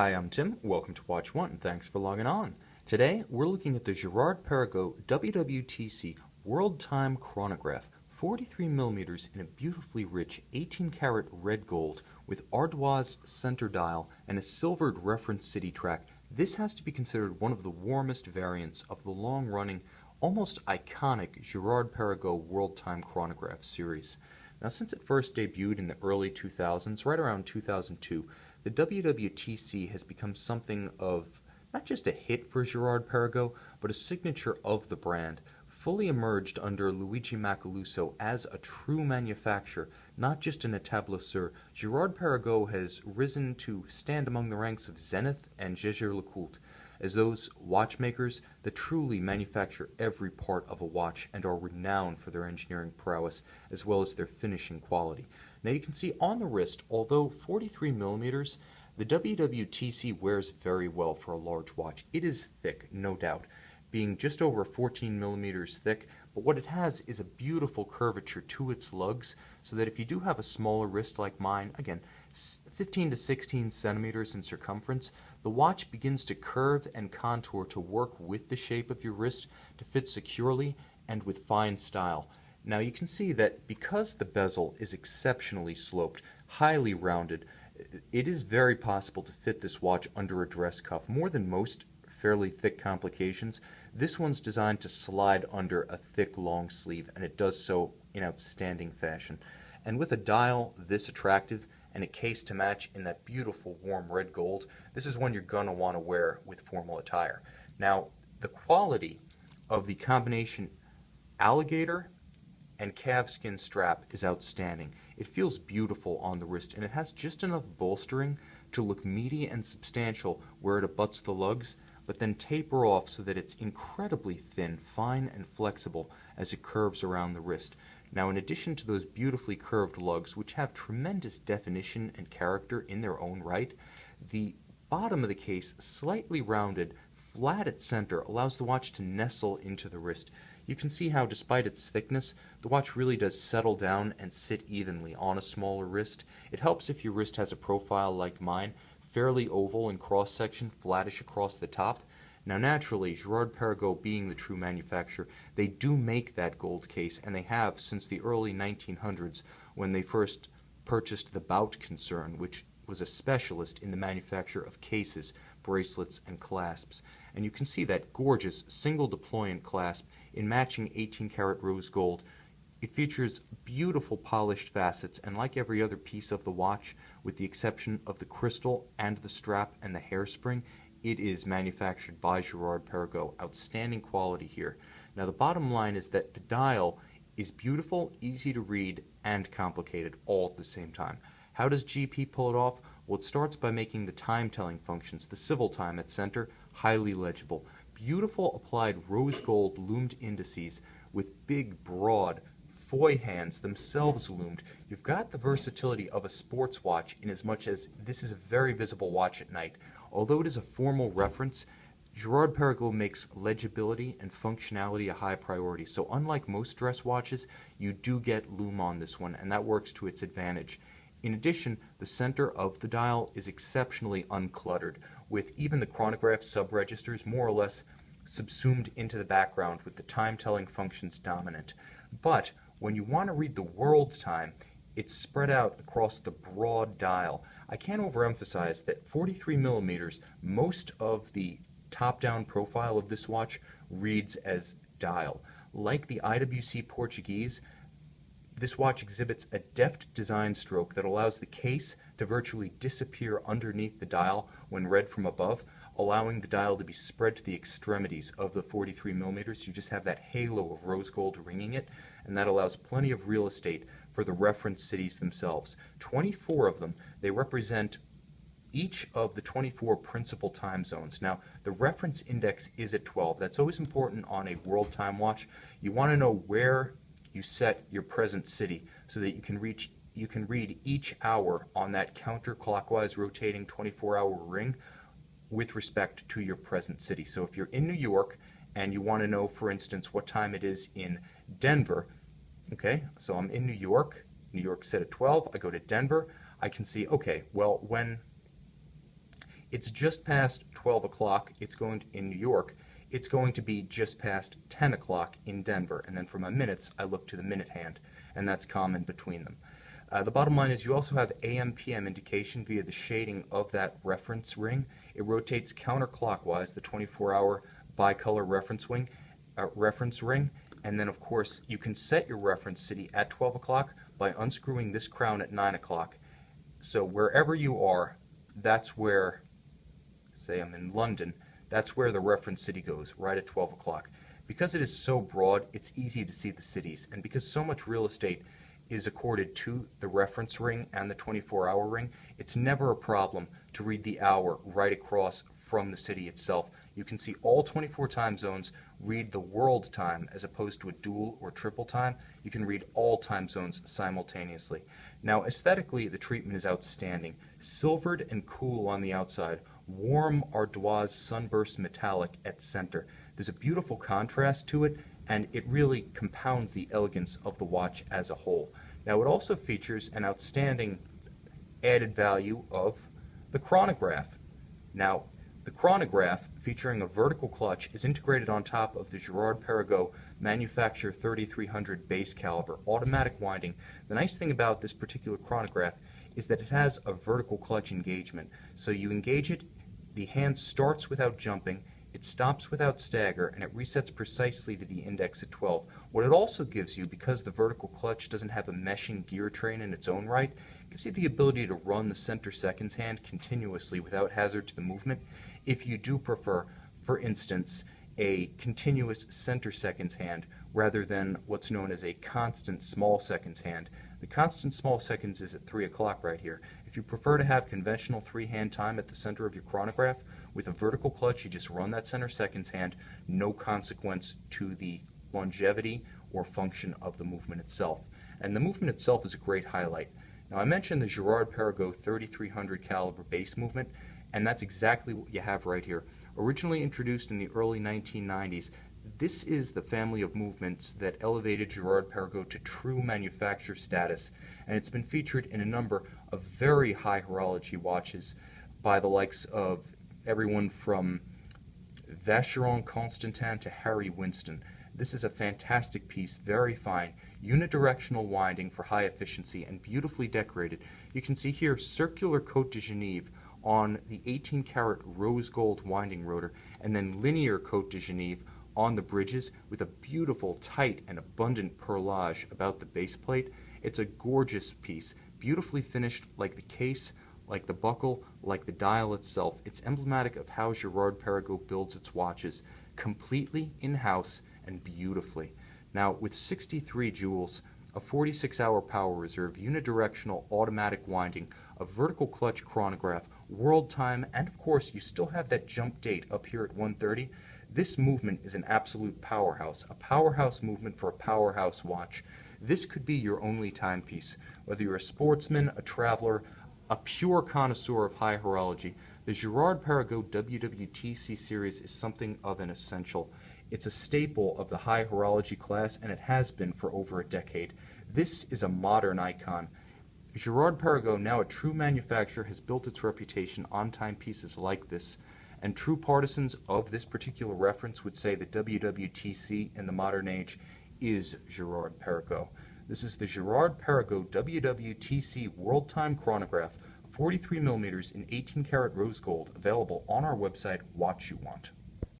Hi, I'm Tim. Welcome to Watch 1, and thanks for logging on. Today, we're looking at the Girard-Perregaux WW.TC World Time Chronograph, 43mm in a beautifully rich 18-karat red gold with ardoise center dial and a silvered reference city track. This has to be considered one of the warmest variants of the long-running, almost iconic Girard-Perregaux World Time Chronograph series. Now, since it first debuted in the early 2000s, right around 2002, the WW.TC has become something of not just a hit for Girard-Perregaux, but a signature of the brand, fully emerged under Luigi Macaluso as a true manufacturer, not just an établisseur. Girard-Perregaux has risen to stand among the ranks of Zenith and Jaeger-LeCoultre as those watchmakers that truly manufacture every part of a watch and are renowned for their engineering prowess as well as their finishing quality. Now you can see on the wrist, although 43mm, the WW.TC wears very well for a large watch. It is thick, no doubt, being just over 14mm thick, but what it has is a beautiful curvature to its lugs, so that if you do have a smaller wrist like mine, again, 15 to 16 centimeters in circumference, the watch begins to curve and contour to work with the shape of your wrist to fit securely and with fine style. Now you can see that because the bezel is exceptionally sloped, highly rounded, it is very possible to fit this watch under a dress cuff. More than most fairly thick complications, this one's designed to slide under a thick long sleeve, and it does so in outstanding fashion. And with a dial this attractive and a case to match in that beautiful warm red gold, this is one you're going to want to wear with formal attire. Now, the quality of the combination alligator and calfskin strap is outstanding. It feels beautiful on the wrist, and it has just enough bolstering to look meaty and substantial where it abuts the lugs, but then taper off so that it's incredibly thin, fine, and flexible as it curves around the wrist. Now, in addition to those beautifully curved lugs, which have tremendous definition and character in their own right, the bottom of the case, slightly rounded, flat at center, allows the watch to nestle into the wrist. You can see how, despite its thickness, the watch really does settle down and sit evenly on a smaller wrist. It helps if your wrist has a profile like mine, fairly oval in cross-section, flattish across the top. Now naturally, Girard-Perregaux being the true manufacturer, they do make that gold case, and they have since the early 1900s when they first purchased the Bout concern, which was a specialist in the manufacture of cases, bracelets, and clasps. And you can see that gorgeous single deployant clasp in matching 18-karat rose gold. It features beautiful polished facets, and like every other piece of the watch, with the exception of the crystal and the strap and the hairspring, it is manufactured by Girard-Perregaux. Outstanding quality here. Now the bottom line is that the dial is beautiful, easy to read, and complicated all at the same time. How does GP pull it off? Well, it starts by making the time-telling functions, the civil time at center, highly legible. Beautiful applied rose gold loomed indices with big, broad feuille hands themselves loomed. You've got the versatility of a sports watch in as much as this is a very visible watch at night. Although it is a formal reference, Girard-Perregaux makes legibility and functionality a high priority. So unlike most dress watches, you do get loom on this one, and that works to its advantage. In addition, the center of the dial is exceptionally uncluttered, with even the chronograph sub-registers more or less subsumed into the background with the time-telling functions dominant. But when you want to read the world's time, it's spread out across the broad dial. I can't overemphasize that 43mm, most of the top-down profile of this watch reads as dial. Like the IWC Portuguese, this watch exhibits a deft design stroke that allows the case to virtually disappear underneath the dial when read from above, allowing the dial to be spread to the extremities of the 43mm. You just have that halo of rose gold ringing it, and that allows plenty of real estate for the reference cities themselves. 24 of them. They represent each of the 24 principal time zones. Now, the reference index is at 12. That's always important on a world time watch. You want to know where you set your present city so that you can read each hour on that counterclockwise rotating 24-hour ring with respect to your present city. So if you're in New York and you want to know, for instance, what time it is in Denver, okay, so I'm in New York set at 12, I go to Denver, I can see, okay, well, when It's just past 12 o'clock. In New York. It's going to be just past 10 o'clock in Denver. And then for my minutes, I look to the minute hand, and that's common between them. The bottom line is you also have AM/PM indication via the shading of that reference ring. It rotates counterclockwise, the 24-hour bicolor reference ring. And then, of course, you can set your reference city at 12 o'clock by unscrewing this crown at 9 o'clock. So wherever you are, that's where, say I'm in London, that's where the reference city goes, right at 12 o'clock. Because it is so broad, it's easy to see the cities. And because so much real estate is accorded to the reference ring and the 24-hour ring, it's never a problem to read the hour right across from the city itself. You can see all 24 time zones, read the world time as opposed to a dual or triple time. You can read all time zones simultaneously. Now, aesthetically, the treatment is outstanding. Silvered and cool on the outside, warm ardoise sunburst metallic at center. There's a beautiful contrast to it, and it really compounds the elegance of the watch as a whole. Now, it also features an outstanding added value of the chronograph. Now, the chronograph, featuring a vertical clutch, is integrated on top of the Girard-Perregaux Manufacture 3300 base caliber automatic winding. The nice thing about this particular chronograph is that it has a vertical clutch engagement. So you engage it, the hand starts without jumping, it stops without stagger, and it resets precisely to the index at 12. What it also gives you, because the vertical clutch doesn't have a meshing gear train in its own right, gives you the ability to run the center seconds hand continuously without hazard to the movement. If you do prefer, for instance, a continuous center seconds hand rather than what's known as a constant small seconds hand. The constant small seconds is at 3 o'clock right here. If you prefer to have conventional 3-hand time at the center of your chronograph, with a vertical clutch, you just run that center seconds hand, no consequence to the longevity or function of the movement itself. And the movement itself is a great highlight. Now, I mentioned the Girard-Perregaux 3300 caliber base movement, and that's exactly what you have right here. Originally introduced in the early 1990s, this is the family of movements that elevated Girard-Perregaux to true manufacturer status, and it's been featured in a number of very high horology watches by the likes of everyone from Vacheron Constantin to Harry Winston. This is a fantastic piece, very fine, unidirectional winding for high efficiency and beautifully decorated. You can see here circular Côte de Genève on the 18-karat rose gold winding rotor, and then linear Côte de Genève on the bridges with a beautiful, tight, and abundant perlage about the base plate. It's a gorgeous piece, beautifully finished like the case, like the buckle, like the dial itself. It's emblematic of how Girard-Perregaux builds its watches, completely in-house and beautifully. Now, with 63 jewels, a 46-hour power reserve, unidirectional automatic winding, a vertical clutch chronograph, world time, and of course you still have that jump date up here at 1:30. This movement is an absolute powerhouse, a powerhouse movement for a powerhouse watch. This could be your only timepiece. Whether you're a sportsman, a traveler, a pure connoisseur of high horology, the Girard-Perregaux WW.TC series is something of an essential. It's a staple of the high horology class, and it has been for over a decade. This is a modern icon. Girard-Perregaux, now a true manufacturer, has built its reputation on timepieces like this, and true partisans of this particular reference would say that WW.TC in the modern age is Girard-Perregaux. This is the Girard-Perregaux WW.TC World Time Chronograph, 43 millimeters in 18-karat rose gold, available on our website, Watch You Want.